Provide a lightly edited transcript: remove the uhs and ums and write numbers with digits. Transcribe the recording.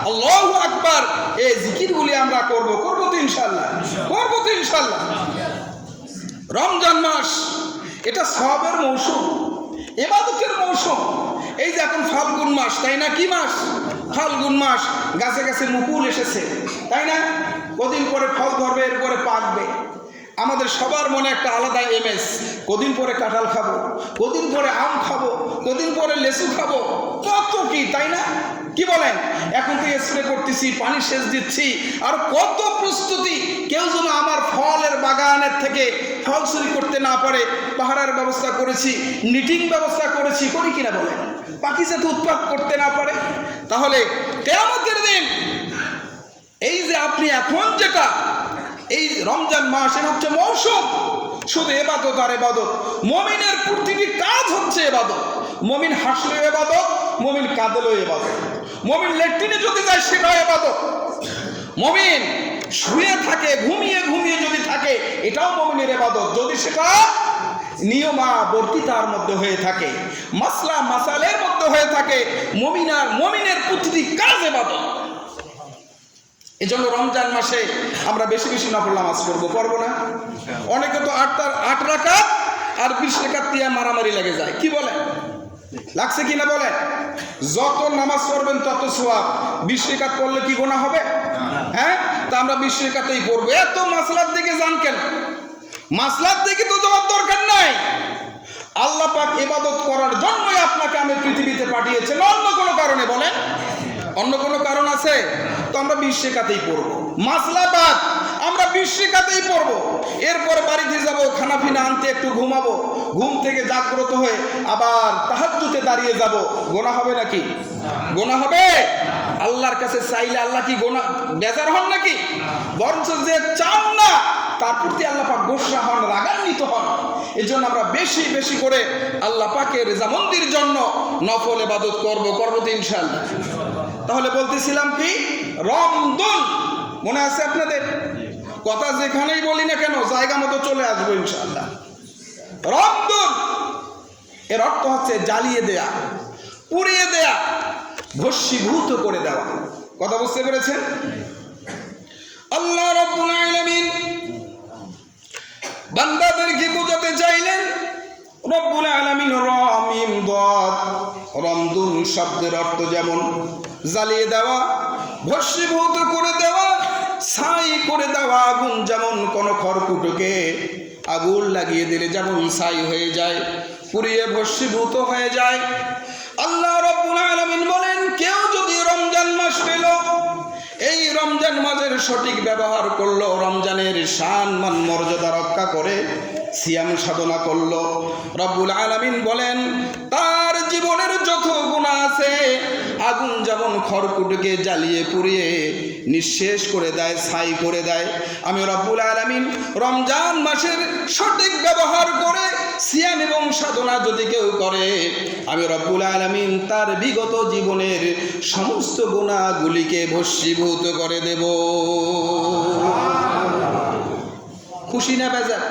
আল্লাহু আকবার, এই জিকিরগুলি আমরা করব তো ইনশাআল্লাহ, রমজান মাস এটা সওয়াবের মৌসুম, ইবাদতের মৌসুম। এই যে এখন ফাল্গুন মাস, তাই না? কি মাস? ফাল্গুন মাস। গাছে গাছে মুকুল এসেছে, তাই না? কদিন পরে ফল ধরবে, এরপরে পাকবে। আমাদের সবার মনে একটা আলাদা এমএস, কদিন পরে কাঁঠাল খাবো, কদিন পরে আম খাবো, কদিন পরে লেচু খাবো, কত কি, তাই না? কি বলেন? এখন থেকে স্প্রে করতেছি, পানি সেচ দিচ্ছি, আর কত প্রস্তুতি। কেউ যেন আমার ফলের বাগানের থেকে ফল চুরি করতে না পারে, পাহারার ব্যবস্থা করেছি, নিটিং ব্যবস্থা করেছি, করি কিনা বলেন? পাখি যাতে উৎপাত করতে না পারে। তাহলে কিয়ামতের দিন এই যে আপনি এখন যেটা এই রমজান মাস, এটা হচ্ছে মৌসুম, শুধু ইবাদত আর ইবাদত। মুমিনের প্রতিটি কাজ হচ্ছে ইবাদত। মুমিন হাসলেও ইবাদত, মুমিন কাঁদলেও ইবাদত, মুমিন লেট্রিনে যদি যায় সেটাও ইবাদত, মুমিন শুয়ে থাকে, ঘুমিয়ে ঘুমিয়ে যদি থাকে এটাও মুমিনের ইবাদত, যদি সেটা নিয়মাবর্তিতার মধ্যে হয়ে থাকে, মাসলা মাসালের মধ্যে হয়ে থাকে। মুমিনের প্রতিটি কাজ ইবাদত। এই জন্য রমজান মাসে আমরা বেশি বেশি নফল নামাজ করবো না? অনেকে তো 8 রাকাত আর 20 রাকাত দিয়ে মারামারি লেগে যায়। কি বলে? লাগছে কিনা বলে? যত নামাজ পড়বেন তত সওয়াব। 20 রাকাত পড়লে কি গুনাহ হবে? হ্যাঁ, তা আমরা 20 রাকাতই পড়বো। এত মাসলার দিকে যান কেন? মাসলার দিকে তো যাওয়ার দরকার নাই। আল্লাহ পাক ইবাদত করার জন্যই আপনাকে আমি পৃথিবীতে পাঠিয়েছেন, অন্য কোনো কারণে বলেন? অন্য কোনো কারণ আছে? তো আমরা 20 রাকাতই পড়বো। মাসলা বাদ, আমরা 20 রাকাতই পড়বো। এরপর বাড়িতে যাব, খানা পিনা আনতে একটু ঘুমাবো, ঘুম থেকে জাগ্রত হয়ে আবার তাহাজ্জুদে দাঁড়িয়ে যাব। গোনা হবে নাকি? গোনা হবে? আল্লাহর কাছে চাইলে আল্লাহ কি গোনা বেজার হন নাকি? বরঞ্চ যে চান না তার প্রতি আল্লাহ পাক গোসা হন, রাগান্বিত হন। এই জন্য আমরা বেশি বেশি করে আল্লাহ পাকের রেজামন্দির জন্য নফল ইবাদত করবো তো ইনশাআল্লাহ। তাহলে বলতেছিলাম কি, রমজান মনে আছে আপনাদের? কথা যেখানেই বলি না কেন জায়গা মতো চলে আসবো ইনশাআল্লাহ। রমজান এর অর্থ হচ্ছে জ্বালিয়ে দেয়া, পুড়িয়ে দেয়া, ভস্মীভূত করে দেওয়া। কথা বুঝতে পেরেছেন? আল্লাহ রাব্বুল আলামিন বান্দাদেরকে বোঝাতে চাইলেন, রব্বুল আলামিন রমিম দাদ, রমদুন শব্দের অর্থ যেমন জ্বালিয়ে দেওয়া, ভস্মীভূত করে দেওয়া, ছাই করে দেওয়া। আগুন যেমন কোন খড়কুটোকে আগুন লাগিয়ে দিলে যেমন ছাই হয়ে যায়, পুড়িয়ে ভস্মীভূত হয়ে যায়। আল্লাহ রাব্বুল আলামিন বলেন, কেউ যদি রমজান মাস পেল, এই রমজান মাসের সঠিক ব্যবহার করলো, রমজানের শান মান মর্যাদা রক্ষা করে সিয়াম সাধনা করলো, রব্বুল আলামিন বলেন তার জীবনের যত গুনাহ আছে আগুন যেমন খড়কুটোকে জ্বালিয়ে পুড়িয়ে নিঃশেষ করে দেয়, ছাই করে দেয়, আমি রব্বুল আলামিন রমজান মাসের সঠিক ব্যবহার করে সিয়াম এবং সাধনা যদি কেউ করে, আমি রব্বুল আলামিন তার বিগত জীবনের সমস্ত গুনাহগুলিকে ভস্মীভূত করে দেব। খুশি না বেজার?